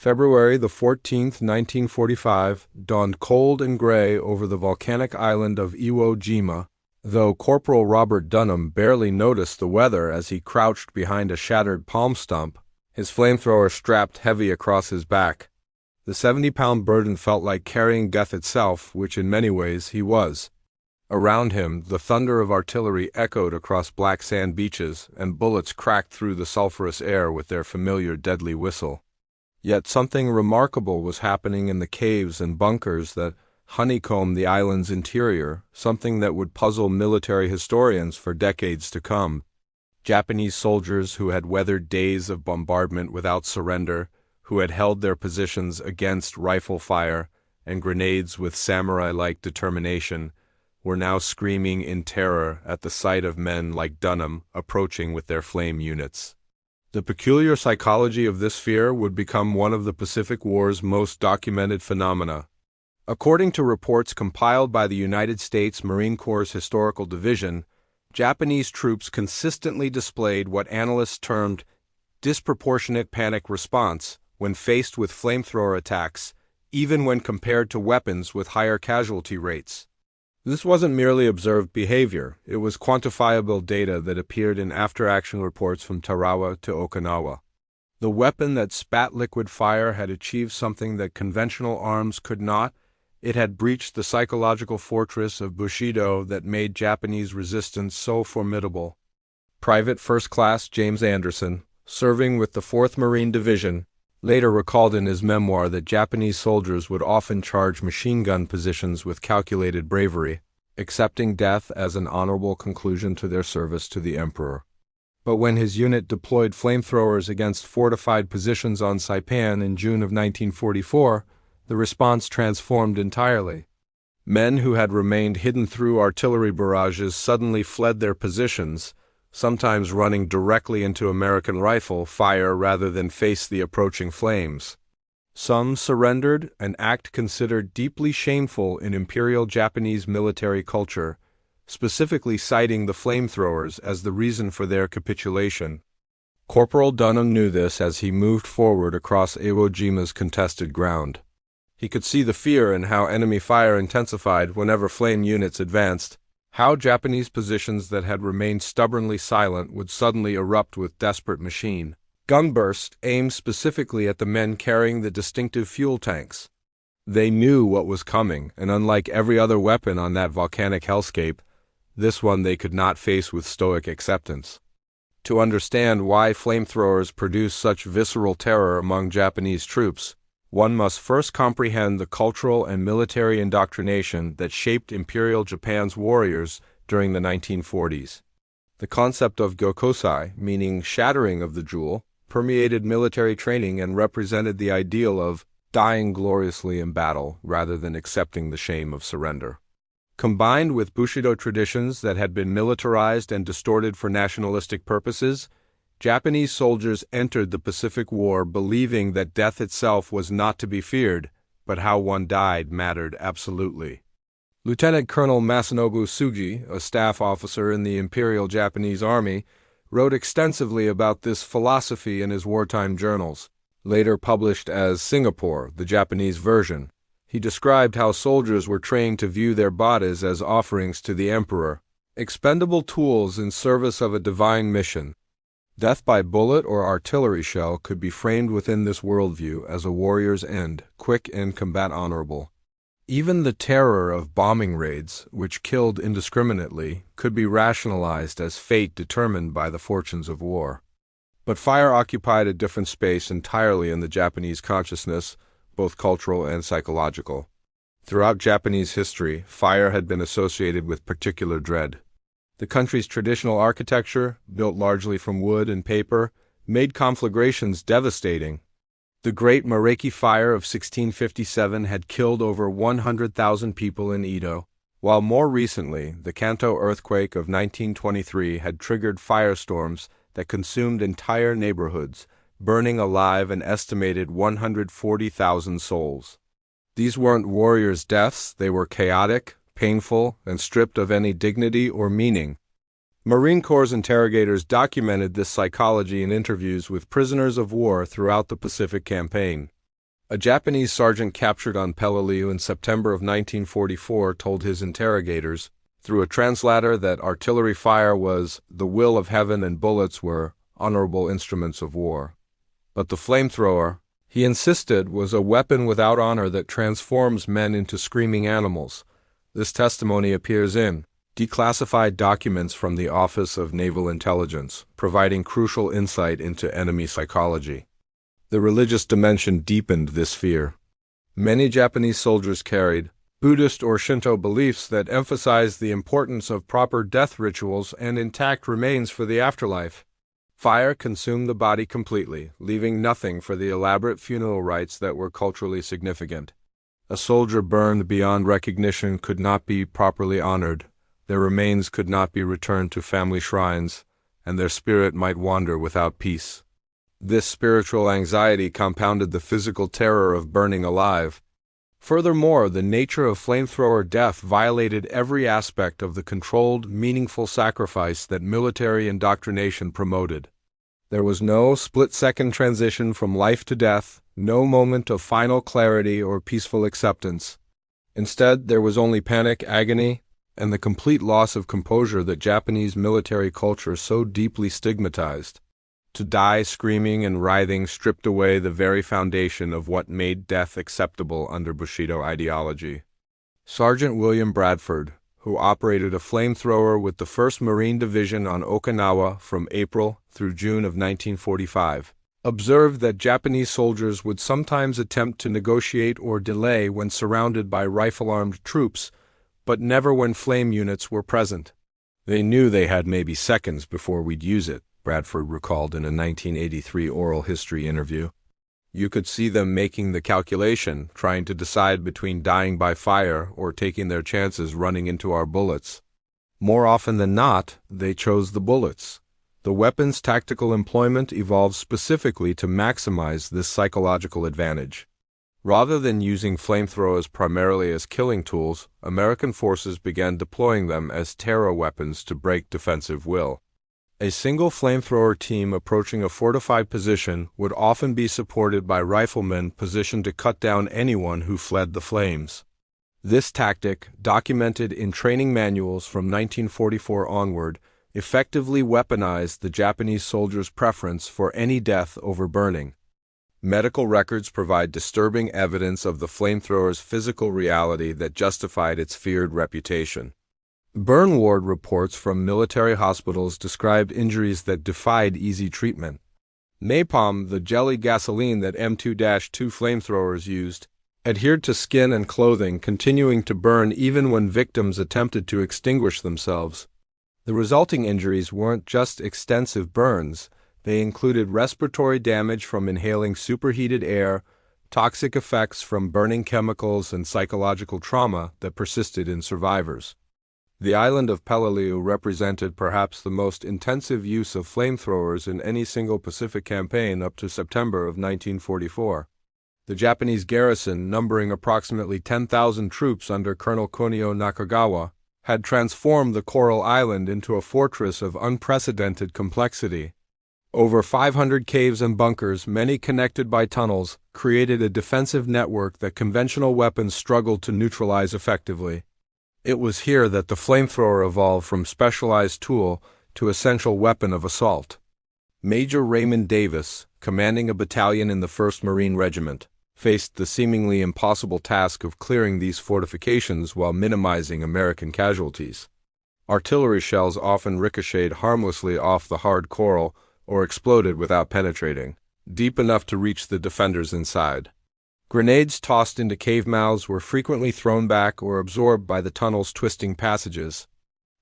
February the 14th, 1945, dawned cold and gray over the volcanic island of Iwo Jima, though Corporal Robert Dunham barely noticed the weather as he crouched behind a shattered palm stump, his flamethrower strapped heavy across his back. The 70-pound burden felt like carrying death itself, which in many ways he was. Around him, the thunder of artillery echoed across black sand beaches, and bullets cracked through the sulphurous air with their familiar deadly whistle. Yet something remarkable was happening in the caves and bunkers that honeycombed the island's interior, something that would puzzle military historians for decades to come. Japanese soldiers who had weathered days of bombardment without surrender, who had held their positions against rifle fire and grenades with samurai-like determination, were now screaming in terror at the sight of men like Dunham approaching with their flame units. The peculiar psychology of this fear would become one of the Pacific War's most documented phenomena. According to reports compiled by the United States Marine Corps' Historical Division, Japanese troops consistently displayed what analysts termed disproportionate panic response when faced with flamethrower attacks, even when compared to weapons with higher casualty rates. This wasn't merely observed behavior, it was quantifiable data that appeared in after-action reports from Tarawa to Okinawa. The weapon that spat liquid fire had achieved something that conventional arms could not. It had breached the psychological fortress of Bushido that made Japanese resistance so formidable. Private First Class James Anderson, serving with the 4th Marine Division, later recalled in his memoir that Japanese soldiers would often charge machine gun positions with calculated bravery, accepting death as an honorable conclusion to their service to the emperor. But when his unit deployed flamethrowers against fortified positions on Saipan in June of 1944, the response transformed entirely. Men who had remained hidden through artillery barrages suddenly fled their positions, sometimes running directly into American rifle fire rather than face the approaching flames. Some surrendered, an act considered deeply shameful in Imperial Japanese military culture, specifically citing the flamethrowers as the reason for their capitulation. Corporal Dunham knew this as he moved forward across Iwo Jima's contested ground. He could see the fear in how enemy fire intensified whenever flame units advanced, how Japanese positions that had remained stubbornly silent would suddenly erupt with desperate machine gun bursts aimed specifically at the men carrying the distinctive fuel tanks. They knew what was coming, and unlike every other weapon on that volcanic hellscape, this one they could not face with stoic acceptance. To understand why flamethrowers produce such visceral terror among Japanese troops, one must first comprehend the cultural and military indoctrination that shaped Imperial Japan's warriors during the 1940s. The concept of gokosai, meaning shattering of the jewel, permeated military training and represented the ideal of dying gloriously in battle rather than accepting the shame of surrender. Combined with Bushido traditions that had been militarized and distorted for nationalistic purposes, Japanese soldiers entered the Pacific War believing that death itself was not to be feared, but how one died mattered absolutely. Lieutenant Colonel Masanobu Tsuji, a staff officer in the Imperial Japanese Army, wrote extensively about this philosophy in his wartime journals, later published as Singapore, the Japanese version. He described how soldiers were trained to view their bodies as offerings to the emperor, expendable tools in service of a divine mission. Death by bullet or artillery shell could be framed within this worldview as a warrior's end, quick and combat honorable. Even the terror of bombing raids, which killed indiscriminately, could be rationalized as fate determined by the fortunes of war. But fire occupied a different space entirely in the Japanese consciousness, both cultural and psychological. Throughout Japanese history, fire had been associated with particular dread. The country's traditional architecture, built largely from wood and paper, made conflagrations devastating. The Great Mareki Fire of 1657 had killed over 100,000 people in Edo, while more recently, the Kanto earthquake of 1923 had triggered firestorms that consumed entire neighborhoods, burning alive an estimated 140,000 souls. These weren't warriors' deaths, they were chaotic, painful, and stripped of any dignity or meaning. Marine Corps interrogators documented this psychology in interviews with prisoners of war throughout the Pacific Campaign. A Japanese sergeant captured on Peleliu in September of 1944 told his interrogators, through a translator, that artillery fire was the will of heaven and bullets were honorable instruments of war. But the flamethrower, he insisted, was a weapon without honor that transforms men into screaming animals. This testimony appears in declassified documents from the Office of Naval Intelligence, providing crucial insight into enemy psychology. The religious dimension deepened this fear. Many Japanese soldiers carried Buddhist or Shinto beliefs that emphasized the importance of proper death rituals and intact remains for the afterlife. Fire consumed the body completely, leaving nothing for the elaborate funeral rites that were culturally significant. A soldier burned beyond recognition could not be properly honored, their remains could not be returned to family shrines, and their spirit might wander without peace. This spiritual anxiety compounded the physical terror of burning alive. Furthermore, the nature of flamethrower death violated every aspect of the controlled, meaningful sacrifice that military indoctrination promoted. There was no split-second transition from life to death, no moment of final clarity or peaceful acceptance. Instead, there was only panic, agony, and the complete loss of composure that Japanese military culture so deeply stigmatized. To die screaming and writhing stripped away the very foundation of what made death acceptable under Bushido ideology. Sergeant William Bradford, who operated a flamethrower with the 1st Marine Division on Okinawa from April through June of 1945, observed that Japanese soldiers would sometimes attempt to negotiate or delay when surrounded by rifle-armed troops, but never when flame units were present. They knew they had maybe seconds before we'd use it, Bradford recalled in a 1983 oral history interview. You could see them making the calculation, trying to decide between dying by fire or taking their chances running into our bullets. More often than not, they chose the bullets. The weapon's tactical employment evolved specifically to maximize this psychological advantage. Rather than using flamethrowers primarily as killing tools, American forces began deploying them as terror weapons to break defensive will. A single flamethrower team approaching a fortified position would often be supported by riflemen positioned to cut down anyone who fled the flames. This tactic, documented in training manuals from 1944 onward, effectively weaponized the Japanese soldiers' preference for any death over burning. Medical records provide disturbing evidence of the flamethrower's physical reality that justified its feared reputation. Burn ward reports from military hospitals described injuries that defied easy treatment. Napalm, the jelly gasoline that M2-2 flamethrowers used, adhered to skin and clothing, continuing to burn even when victims attempted to extinguish themselves. The resulting injuries weren't just extensive burns, they included respiratory damage from inhaling superheated air, toxic effects from burning chemicals, and psychological trauma that persisted in survivors. The island of Peleliu represented perhaps the most intensive use of flamethrowers in any single Pacific campaign up to September of 1944. The Japanese garrison, numbering approximately 10,000 troops under Colonel Kunio Nakagawa, had transformed the coral island into a fortress of unprecedented complexity. Over 500 caves and bunkers, many connected by tunnels, created a defensive network that conventional weapons struggled to neutralize effectively. It was here that the flamethrower evolved from specialized tool to essential weapon of assault. Major Raymond Davis, commanding a battalion in the 1st Marine Regiment, faced the seemingly impossible task of clearing these fortifications while minimizing American casualties. Artillery shells often ricocheted harmlessly off the hard coral or exploded without penetrating, deep enough to reach the defenders inside. Grenades tossed into cave mouths were frequently thrown back or absorbed by the tunnel's twisting passages.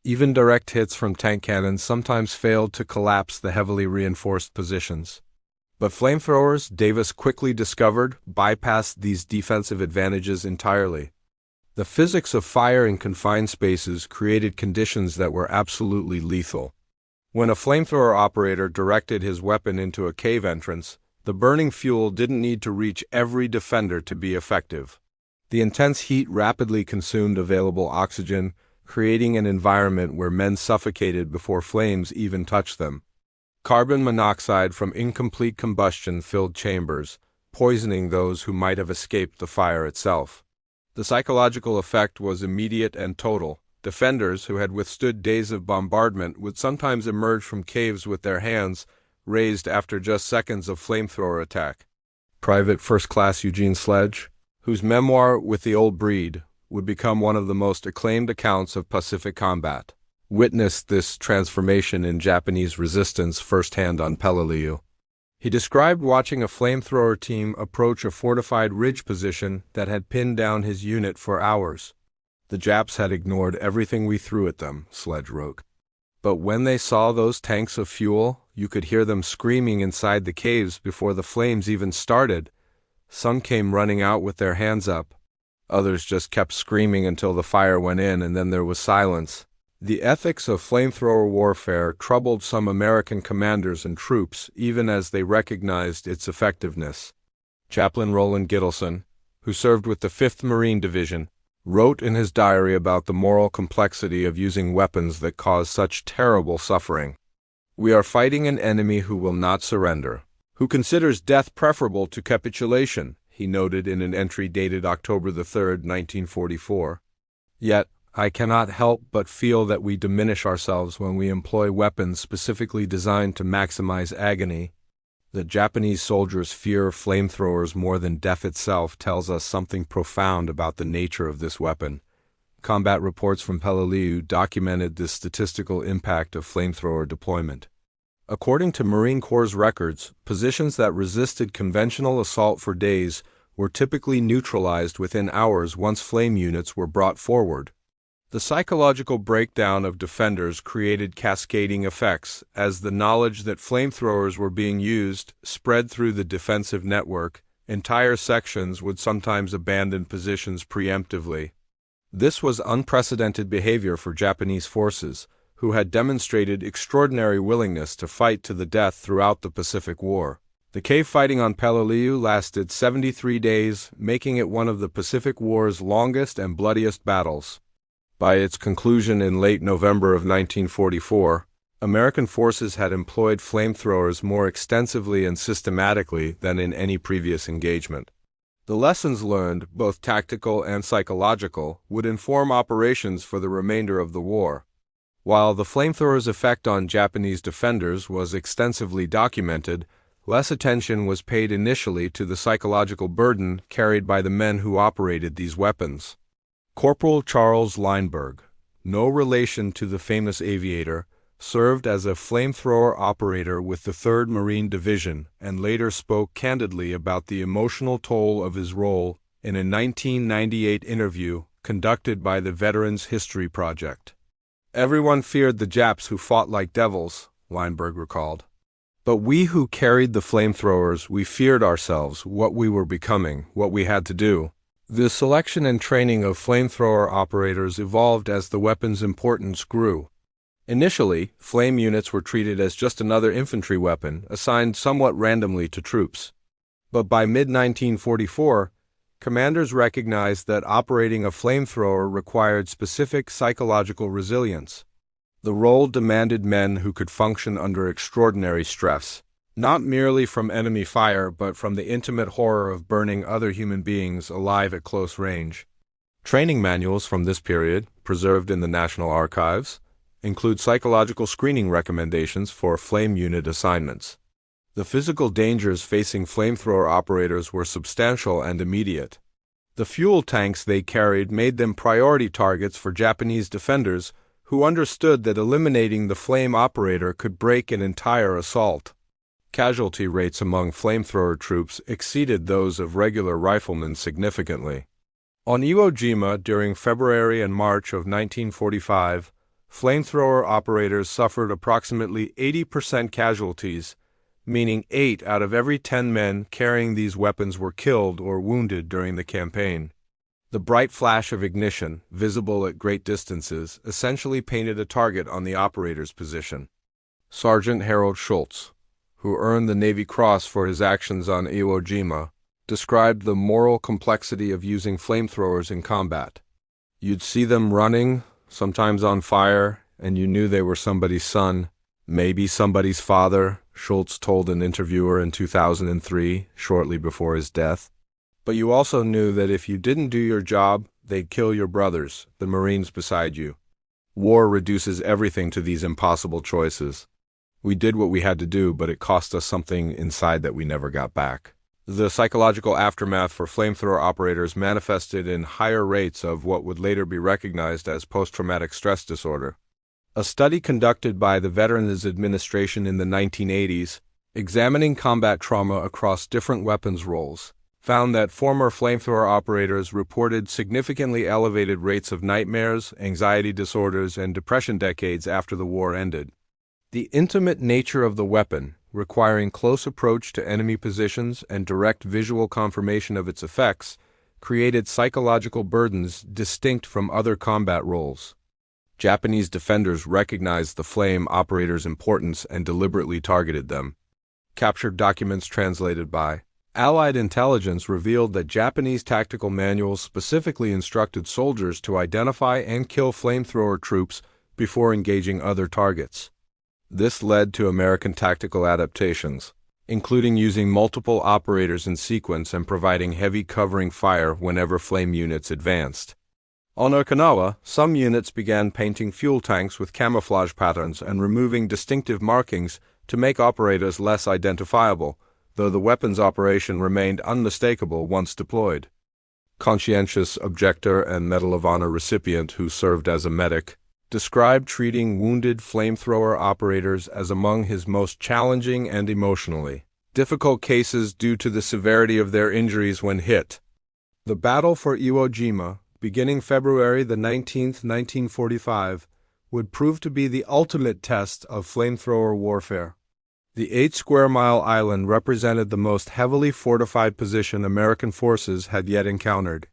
Even direct hits from tank cannons sometimes failed to collapse the heavily reinforced positions. But flamethrowers, Davis quickly discovered, bypassed these defensive advantages entirely. The physics of fire in confined spaces created conditions that were absolutely lethal. When a flamethrower operator directed his weapon into a cave entrance, the burning fuel didn't need to reach every defender to be effective. The intense heat rapidly consumed available oxygen, creating an environment where men suffocated before flames even touched them. Carbon monoxide from incomplete combustion filled chambers, poisoning those who might have escaped the fire itself. The psychological effect was immediate and total. Defenders who had withstood days of bombardment would sometimes emerge from caves with their hands raised after just seconds of flamethrower attack. Private First Class Eugene Sledge, whose memoir With the Old Breed would become one of the most acclaimed accounts of Pacific combat, witnessed this transformation in Japanese resistance firsthand on Peleliu. He described watching a flamethrower team approach a fortified ridge position that had pinned down his unit for hours. The Japs had ignored everything we threw at them, Sledge wrote. But when they saw those tanks of fuel, you could hear them screaming inside the caves before the flames even started. Some came running out with their hands up. Others just kept screaming until the fire went in, and then there was silence. The ethics of flamethrower warfare troubled some American commanders and troops, even as they recognized its effectiveness. Chaplain Roland Gittleson, who served with the 5th Marine Division, wrote in his diary about the moral complexity of using weapons that cause such terrible suffering. "We are fighting an enemy who will not surrender, who considers death preferable to capitulation," he noted in an entry dated October 3, 1944. Yet, I cannot help but feel that we diminish ourselves when we employ weapons specifically designed to maximize agony. The Japanese soldiers' fear of flamethrowers more than death itself tells us something profound about the nature of this weapon. Combat reports from Peleliu documented the statistical impact of flamethrower deployment. According to Marine Corps records, positions that resisted conventional assault for days were typically neutralized within hours once flame units were brought forward. The psychological breakdown of defenders created cascading effects, as the knowledge that flamethrowers were being used spread through the defensive network. Entire sections would sometimes abandon positions preemptively. This was unprecedented behavior for Japanese forces, who had demonstrated extraordinary willingness to fight to the death throughout the Pacific War. The cave fighting on Peleliu lasted 73 days, making it one of the Pacific War's longest and bloodiest battles. By its conclusion in late November of 1944, American forces had employed flamethrowers more extensively and systematically than in any previous engagement. The lessons learned, both tactical and psychological, would inform operations for the remainder of the war. While the flamethrowers' effect on Japanese defenders was extensively documented, less attention was paid initially to the psychological burden carried by the men who operated these weapons. Corporal Charles Lindbergh, no relation to the famous aviator, served as a flamethrower operator with the 3rd Marine Division and later spoke candidly about the emotional toll of his role in a 1998 interview conducted by the Veterans History Project. "Everyone feared the Japs who fought like devils," Lindbergh recalled. "But we who carried the flamethrowers, we feared ourselves, what we were becoming, what we had to do." The selection and training of flamethrower operators evolved as the weapon's importance grew. Initially, flame units were treated as just another infantry weapon, assigned somewhat randomly to troops. But by mid-1944, commanders recognized that operating a flamethrower required specific psychological resilience. The role demanded men who could function under extraordinary stress, not merely from enemy fire, but from the intimate horror of burning other human beings alive at close range. Training manuals from this period, preserved in the National Archives, include psychological screening recommendations for flame unit assignments. The physical dangers facing flamethrower operators were substantial and immediate. The fuel tanks they carried made them priority targets for Japanese defenders who understood that eliminating the flame operator could break an entire assault. Casualty rates among flamethrower troops exceeded those of regular riflemen significantly. On Iwo Jima during February and March of 1945, flamethrower operators suffered approximately 80% casualties, meaning 8 out of every 10 men carrying these weapons were killed or wounded during the campaign. The bright flash of ignition, visible at great distances, essentially painted a target on the operator's position. Sergeant Harold Schultz, who earned the Navy Cross for his actions on Iwo Jima, described the moral complexity of using flamethrowers in combat. "You'd see them running, sometimes on fire, and you knew they were somebody's son. Maybe somebody's father, Schultz told an interviewer in 2003, shortly before his death. But you also knew that if you didn't do your job, they'd kill your brothers, the Marines beside you. War reduces everything to these impossible choices. We did what we had to do, but it cost us something inside that we never got back. The psychological aftermath for flamethrower operators manifested in higher rates of what would later be recognized as post-traumatic stress disorder. A study conducted by the Veterans Administration in the 1980s, examining combat trauma across different weapons roles, found that former flamethrower operators reported significantly elevated rates of nightmares, anxiety disorders, and depression decades after the war ended. The intimate nature of the weapon, requiring close approach to enemy positions and direct visual confirmation of its effects, created psychological burdens distinct from other combat roles. Japanese defenders recognized the flame operators' importance and deliberately targeted them. Captured documents translated by Allied intelligence revealed that Japanese tactical manuals specifically instructed soldiers to identify and kill flamethrower troops before engaging other targets. This led to American tactical adaptations, including using multiple operators in sequence and providing heavy covering fire whenever flame units advanced. On Okinawa, some units began painting fuel tanks with camouflage patterns and removing distinctive markings to make operators less identifiable, though the weapons operation remained unmistakable once deployed. Conscientious objector and Medal of Honor recipient who served as a medic described treating wounded flamethrower operators as among his most challenging and emotionally difficult cases due to the severity of their injuries when hit. The battle for Iwo Jima, beginning February the 19th, 1945, would prove to be the ultimate test of flamethrower warfare. The 8-square-mile island represented the most heavily fortified position American forces had yet encountered.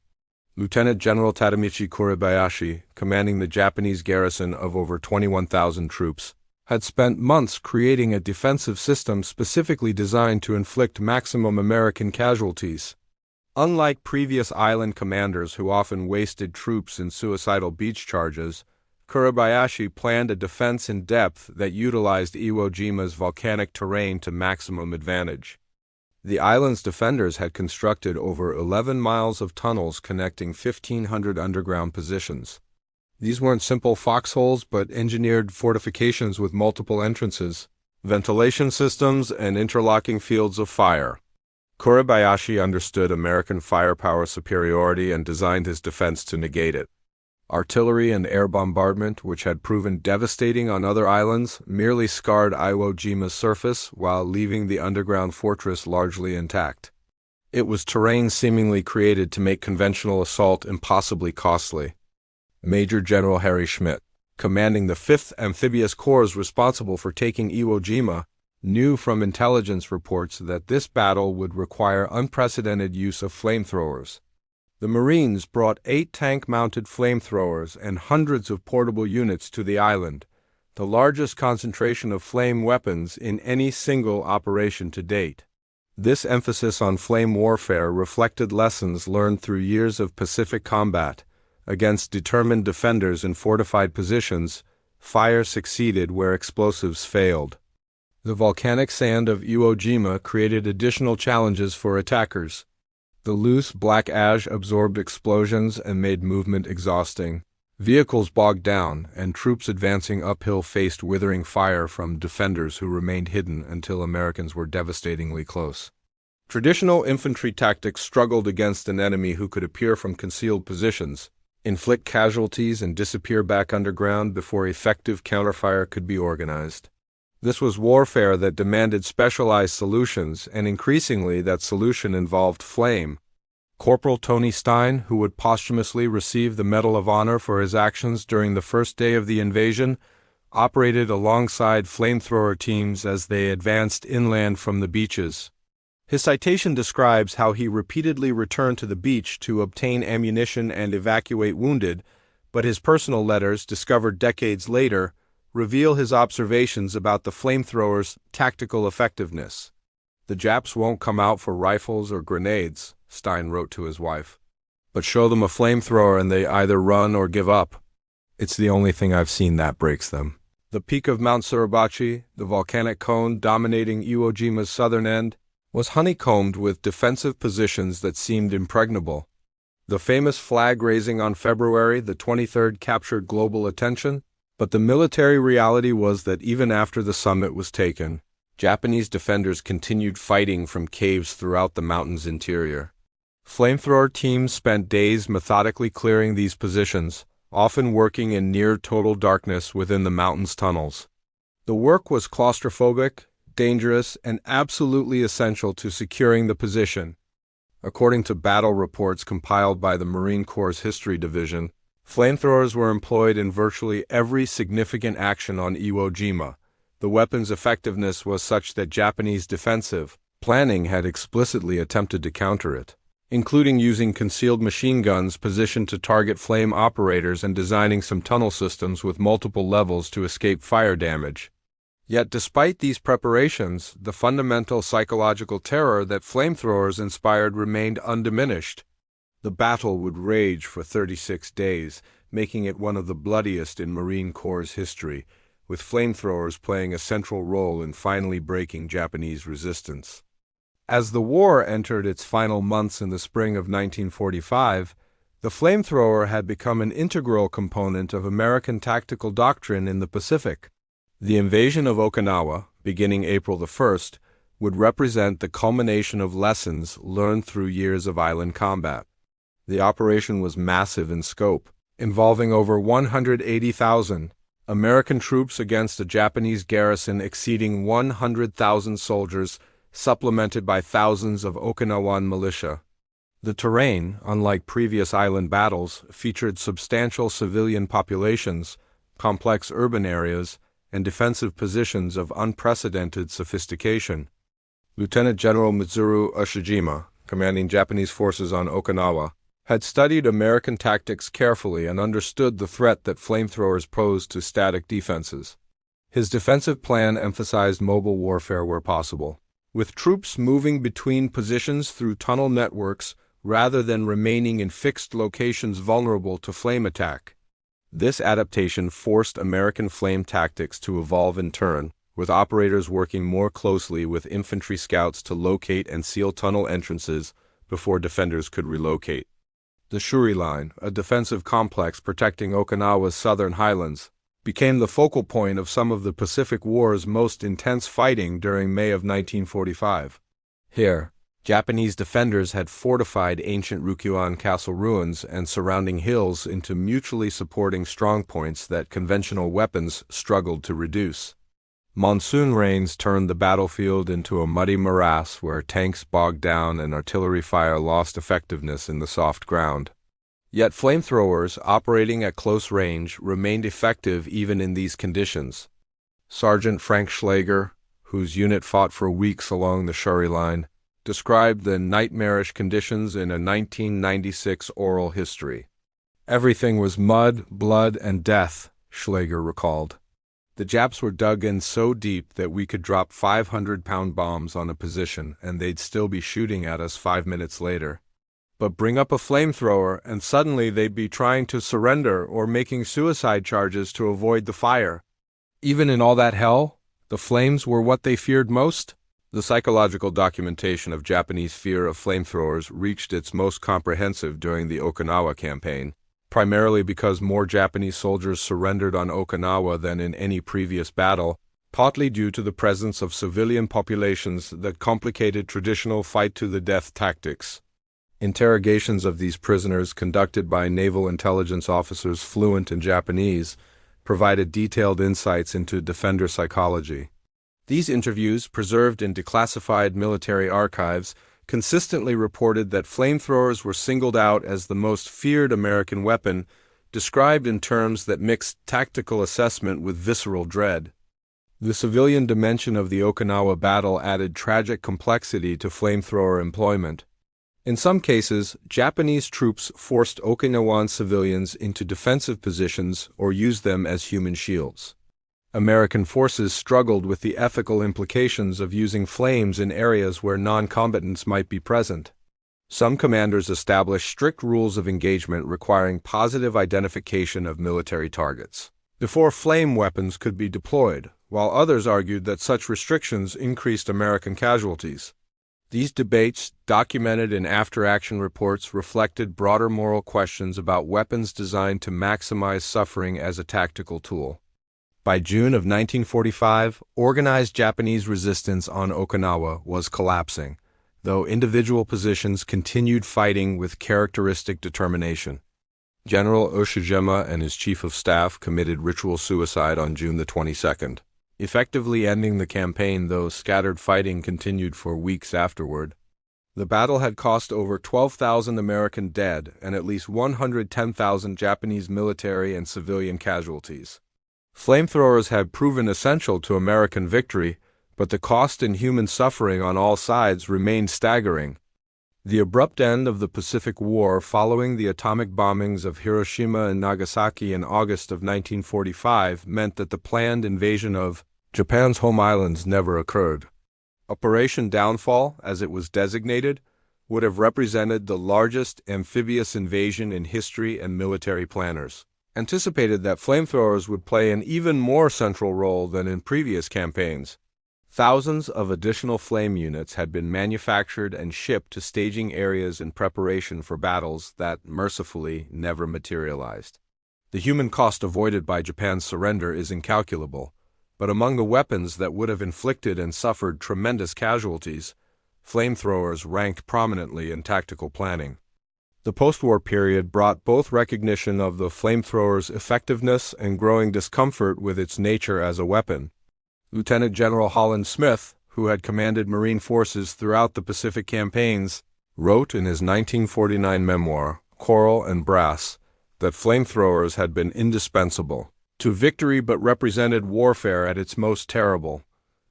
Lieutenant General Tadamichi Kuribayashi, commanding the Japanese garrison of over 21,000 troops, had spent months creating a defensive system specifically designed to inflict maximum American casualties. Unlike previous island commanders who often wasted troops in suicidal beach charges, Kuribayashi planned a defense in depth that utilized Iwo Jima's volcanic terrain to maximum advantage. The island's defenders had constructed over 11 miles of tunnels connecting 1,500 underground positions. These weren't simple foxholes, but engineered fortifications with multiple entrances, ventilation systems, and interlocking fields of fire. Kuribayashi understood American firepower superiority and designed his defense to negate it. Artillery and air bombardment, which had proven devastating on other islands, merely scarred Iwo Jima's surface while leaving the underground fortress largely intact. It was terrain seemingly created to make conventional assault impossibly costly. Major General Harry Schmidt, commanding the 5th Amphibious Corps responsible for taking Iwo Jima, knew from intelligence reports that this battle would require unprecedented use of flamethrowers. The Marines brought 8 tank-mounted flamethrowers and hundreds of portable units to the island, the largest concentration of flame weapons in any single operation to date. This emphasis on flame warfare reflected lessons learned through years of Pacific combat. Against determined defenders in fortified positions, fire succeeded where explosives failed. The volcanic sand of Iwo Jima created additional challenges for attackers. The loose black ash absorbed explosions and made movement exhausting. Vehicles bogged down, and troops advancing uphill faced withering fire from defenders who remained hidden until Americans were devastatingly close. Traditional infantry tactics struggled against an enemy who could appear from concealed positions, inflict casualties, and disappear back underground before effective counterfire could be organized. This was warfare that demanded specialized solutions, and increasingly that solution involved flame. Corporal Tony Stein, who would posthumously receive the Medal of Honor for his actions during the first day of the invasion, operated alongside flamethrower teams as they advanced inland from the beaches. His citation describes how he repeatedly returned to the beach to obtain ammunition and evacuate wounded, but his personal letters, discovered decades later, reveal his observations about the flamethrowers' tactical effectiveness. "The Japs won't come out for rifles or grenades," Stein wrote to his wife, "but show them a flamethrower and they either run or give up. It's the only thing I've seen that breaks them." The peak of Mount Suribachi, the volcanic cone dominating Iwo Jima's southern end, was honeycombed with defensive positions that seemed impregnable. The famous flag raising on February the 23rd captured global attention, but the military reality was that even after the summit was taken, Japanese defenders continued fighting from caves throughout the mountain's interior. Flamethrower teams spent days methodically clearing these positions, often working in near-total darkness within the mountain's tunnels. The work was claustrophobic, dangerous, and absolutely essential to securing the position. According to battle reports compiled by the Marine Corps' History Division, flamethrowers were employed in virtually every significant action on Iwo Jima. The weapon's effectiveness was such that Japanese defensive planning had explicitly attempted to counter it, including using concealed machine guns positioned to target flame operators and designing some tunnel systems with multiple levels to escape fire damage. Yet despite these preparations, the fundamental psychological terror that flamethrowers inspired remained undiminished. The battle would rage for 36 days, making it one of the bloodiest in Marine Corps' history, with flamethrowers playing a central role in finally breaking Japanese resistance. As the war entered its final months in the spring of 1945, the flamethrower had become an integral component of American tactical doctrine in the Pacific. The invasion of Okinawa, beginning April 1st, would represent the culmination of lessons learned through years of island combat. The operation was massive in scope, involving over 180,000 American troops against a Japanese garrison exceeding 100,000 soldiers, supplemented by thousands of Okinawan militia. The terrain, unlike previous island battles, featured substantial civilian populations, complex urban areas, and defensive positions of unprecedented sophistication. Lieutenant General Mitsuru Ushijima, commanding Japanese forces on Okinawa, had studied American tactics carefully and understood the threat that flamethrowers posed to static defenses. His defensive plan emphasized mobile warfare where possible, with troops moving between positions through tunnel networks rather than remaining in fixed locations vulnerable to flame attack. This adaptation forced American flame tactics to evolve in turn, with operators working more closely with infantry scouts to locate and seal tunnel entrances before defenders could relocate. The Shuri Line, a defensive complex protecting Okinawa's southern highlands, became the focal point of some of the Pacific War's most intense fighting during May of 1945. Here, Japanese defenders had fortified ancient Ryukyuan castle ruins and surrounding hills into mutually supporting strongpoints that conventional weapons struggled to reduce. Monsoon rains turned the battlefield into a muddy morass where tanks bogged down and artillery fire lost effectiveness in the soft ground. Yet flamethrowers operating at close range remained effective even in these conditions. Sergeant Frank Schlager, whose unit fought for weeks along the Shuri Line, described the nightmarish conditions in a 1996 oral history. "Everything was mud, blood, and death," Schlager recalled. "The Japs were dug in so deep that we could drop 500-pound bombs on a position and they'd still be shooting at us 5 minutes later. But bring up a flamethrower and suddenly they'd be trying to surrender or making suicide charges to avoid the fire. Even in all that hell, the flames were what they feared most?" The psychological documentation of Japanese fear of flamethrowers reached its most comprehensive during the Okinawa campaign, primarily because more Japanese soldiers surrendered on Okinawa than in any previous battle, partly due to the presence of civilian populations that complicated traditional fight-to-the-death tactics. Interrogations of these prisoners conducted by naval intelligence officers fluent in Japanese provided detailed insights into defender psychology. These interviews, preserved in declassified military archives, consistently reported that flamethrowers were singled out as the most feared American weapon, described in terms that mixed tactical assessment with visceral dread. The civilian dimension of the Okinawa battle added tragic complexity to flamethrower employment. In some cases, Japanese troops forced Okinawan civilians into defensive positions or used them as human shields. American forces struggled with the ethical implications of using flames in areas where non-combatants might be present. Some commanders established strict rules of engagement requiring positive identification of military targets. before flame weapons could be deployed, while others argued that such restrictions increased American casualties. These debates, documented in after-action reports, reflected broader moral questions about weapons designed to maximize suffering as a tactical tool. By June of 1945, organized Japanese resistance on Okinawa was collapsing, though individual positions continued fighting with characteristic determination. General Oshijima and his chief of staff committed ritual suicide on June the 22nd, effectively ending the campaign, though scattered fighting continued for weeks afterward. The battle had cost over 12,000 American dead and at least 110,000 Japanese military and civilian casualties. Flamethrowers had proven essential to American victory, but the cost in human suffering on all sides remained staggering. The abrupt end of the Pacific War following the atomic bombings of Hiroshima and Nagasaki in August of 1945 meant that the planned invasion of Japan's home islands never occurred. Operation Downfall, as it was designated, would have represented the largest amphibious invasion in history, and military planners anticipated that flamethrowers would play an even more central role than in previous campaigns. Thousands of additional flame units had been manufactured and shipped to staging areas in preparation for battles that, mercifully, never materialized. The human cost avoided by Japan's surrender is incalculable, but among the weapons that would have inflicted and suffered tremendous casualties, flamethrowers ranked prominently in tactical planning. The post-war period brought both recognition of the flamethrower's effectiveness and growing discomfort with its nature as a weapon. Lieutenant General Holland Smith, who had commanded Marine forces throughout the Pacific campaigns, wrote in his 1949 memoir, Coral and Brass, that flamethrowers had been indispensable to victory but represented warfare at its most terrible.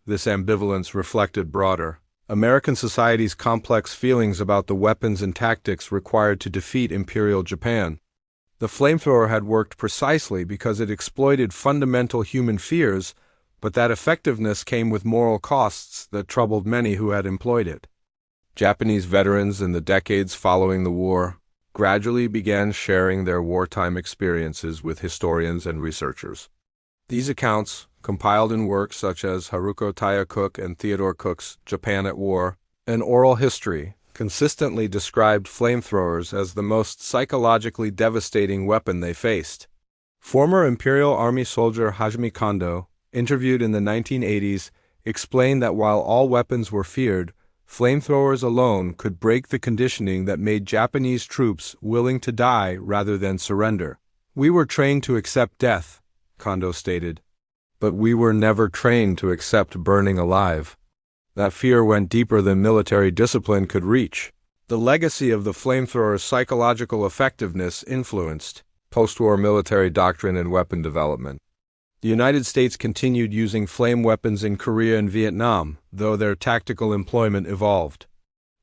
This ambivalence reflected broader American society's complex feelings about the weapons and tactics required to defeat Imperial Japan. The flamethrower had worked precisely because it exploited fundamental human fears, but that effectiveness came with moral costs that troubled many who had employed it. Japanese veterans in the decades following the war gradually began sharing their wartime experiences with historians and researchers. These accounts, compiled in works such as Haruko Taya Cook and Theodore Cook's Japan at War, an oral history, consistently described flamethrowers as the most psychologically devastating weapon they faced. Former Imperial Army soldier Hajime Kondo, interviewed in the 1980s, explained that while all weapons were feared, flamethrowers alone could break the conditioning that made Japanese troops willing to die rather than surrender. "We were trained to accept death," Kondo stated, "but we were never trained to accept burning alive." That fear went deeper than military discipline could reach. The legacy of the flamethrower's psychological effectiveness influenced post-war military doctrine and weapon development. The United States continued using flame weapons in Korea and Vietnam, though their tactical employment evolved.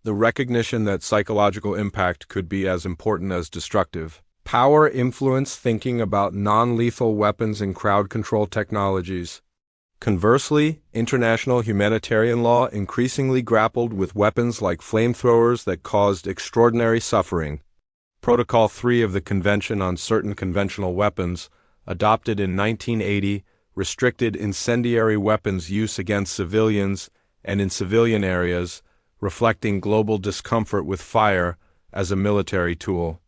The recognition that psychological impact could be as important as destructive power influenced thinking about non-lethal weapons and crowd control technologies. Conversely, international humanitarian law increasingly grappled with weapons like flamethrowers that caused extraordinary suffering. Protocol 3 of the Convention on Certain Conventional Weapons, adopted in 1980, restricted incendiary weapons use against civilians and in civilian areas, reflecting global discomfort with fire as a military tool.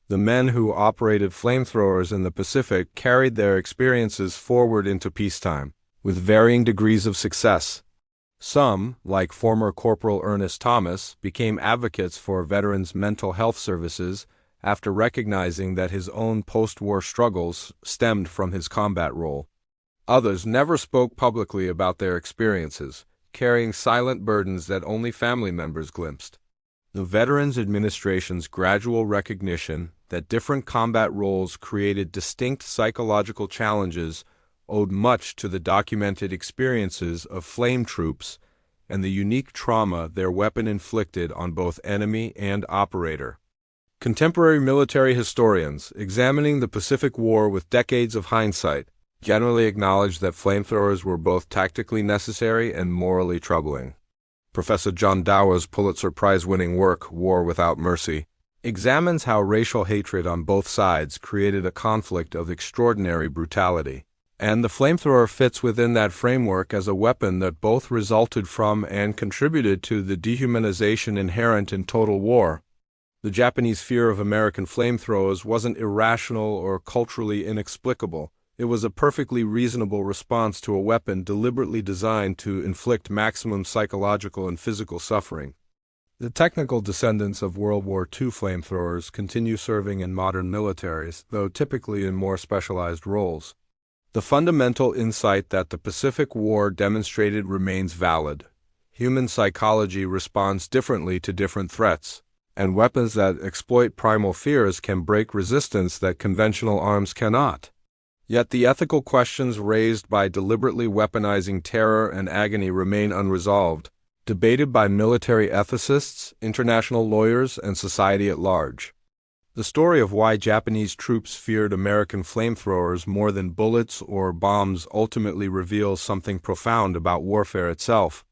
The men who operated flamethrowers in the Pacific carried their experiences forward into peacetime, with varying degrees of success. Some, like former Corporal Ernest Thomas, became advocates for veterans' mental health services after recognizing that his own post-war struggles stemmed from his combat role. Others never spoke publicly about their experiences, carrying silent burdens that only family members glimpsed. The Veterans Administration's gradual recognition that different combat roles created distinct psychological challenges owed much to the documented experiences of flame troops and the unique trauma their weapon inflicted on both enemy and operator. Contemporary military historians, examining the Pacific War with decades of hindsight, generally acknowledge that flamethrowers were both tactically necessary and morally troubling. Professor John Dowa's Pulitzer Prize-winning work, War Without Mercy, examines how racial hatred on both sides created a conflict of extraordinary brutality. And the flamethrower fits within that framework as a weapon that both resulted from and contributed to the dehumanization inherent in total war. The Japanese fear of American flamethrowers wasn't irrational or culturally inexplicable. It was a perfectly reasonable response to a weapon deliberately designed to inflict maximum psychological and physical suffering. The technical descendants of World War II flamethrowers continue serving in modern militaries, though typically in more specialized roles. The fundamental insight that the Pacific War demonstrated remains valid. Human psychology responds differently to different threats, and weapons that exploit primal fears can break resistance that conventional arms cannot. Yet the ethical questions raised by deliberately weaponizing terror and agony remain unresolved, debated by military ethicists, international lawyers, and society at large. The story of why Japanese troops feared American flamethrowers more than bullets or bombs ultimately reveals something profound about warfare itself.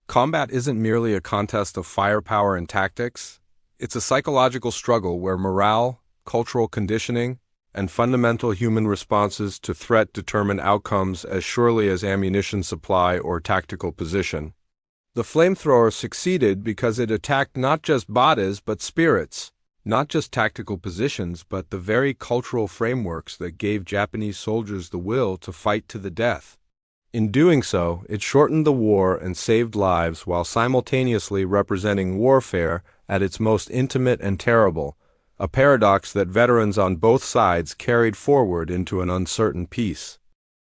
Combat isn't merely a contest of firepower and tactics. It's a psychological struggle where morale, cultural conditioning, and fundamental human responses to threat determine outcomes as surely as ammunition supply or tactical position. The flamethrower succeeded because it attacked not just bodies but spirits, not just tactical positions but the very cultural frameworks that gave Japanese soldiers the will to fight to the death. In doing so, it shortened the war and saved lives while simultaneously representing warfare at its most intimate and terrible, a paradox that veterans on both sides carried forward into an uncertain peace.